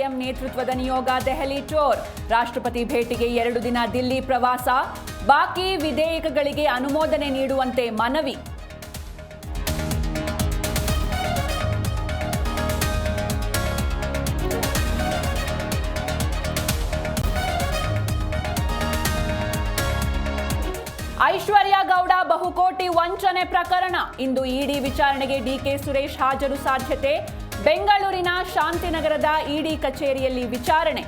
CM ನೇತೃತ್ವದ ನಿಯೋಗ Delhi tour. ರಾಷ್ಟ್ರಪತಿ ಭೇಟಿಗೆ 2 ದಿನ ದಿಲ್ಲಿ ಪ್ರವಾಸ. ಬಾಕಿ ವಿಧೇಯಕಗಳಿಗೆ ಅನುಮೋದನೆ ನೀಡುವಂತೆ ಮನವಿ. ಐಶ್ವರ್ಯ ಗೌಡ ಬಹುಕೋಟಿ ವಂಚನೆ ಪ್ರಕರಣ. ಇಂದು ಇಡಿ ವಿಚಾರಣೆಗೆ ಡಿಕೆ ಸುರೇಶ್ ಹಾಜರು ಸಾಧ್ಯತೆ. ಬೆಂಗಳೂರಿನ ಶಾಂತಿನಗರದ ಇಡಿ ಕಚೇರಿಯಲ್ಲಿ ವಿಚಾರಣೆ.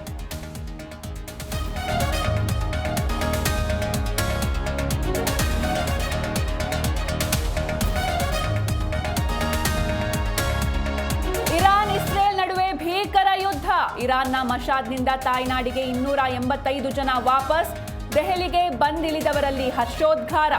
ಇರಾನ್ ಇಸ್ರೇಲ್ ನಡುವೆ ಭೀಕರ ಯುದ್ಧ. ಇರಾನ್ನ ಮಶಾದ್ನಿಂದ ತಾಯ್ನಾಡಿಗೆ 285 ಜನ ವಾಪಸ್. ದೆಹಲಿಗೆ ಬಂದಿಳಿದವರಲ್ಲಿ ಹರ್ಷೋದ್ಗಾರ.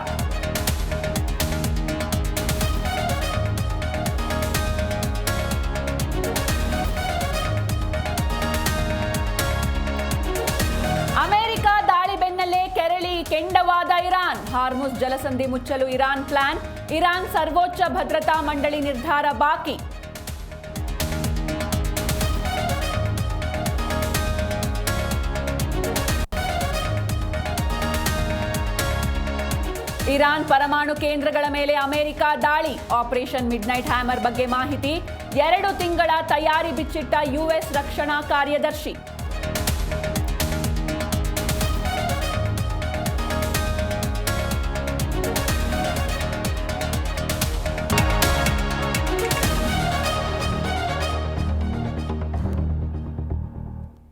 ಅಮೆರಿಕ ದಾಳಿ ಬೆನ್ನಲ್ಲೇ ಕೆರಳಿ ಕೆಂಡವಾದ ಇರಾನ್. ಹಾರ್ಮುಜ್ ಜಲಸಂಧಿ ಮುಚ್ಚಲು ಇರಾನ್ ಪ್ಲಾನ್. ಇರಾನ್ ಸರ್ವೋಚ್ಚ ಭದ್ರತಾ ಮಂಡಳಿ ನಿರ್ಧಾರ ಬಾಕಿ. ಇರಾನ್ ಪರಮಾಣು ಕೇಂದ್ರಗಳ ಮೇಲೆ ಅಮೆರಿಕ ದಾಳಿ. ಆಪರೇಷನ್ ಮಿಡ್ನೈಟ್ ಹ್ಯಾಮರ್ ಬಗ್ಗೆ ಮಾಹಿತಿ. 2 ತಿಂಗಳ ತಯಾರಿ ಬಿಚ್ಚಿಟ್ಟ ಯುಎಸ್ ರಕ್ಷಣಾ ಕಾರ್ಯದರ್ಶಿ.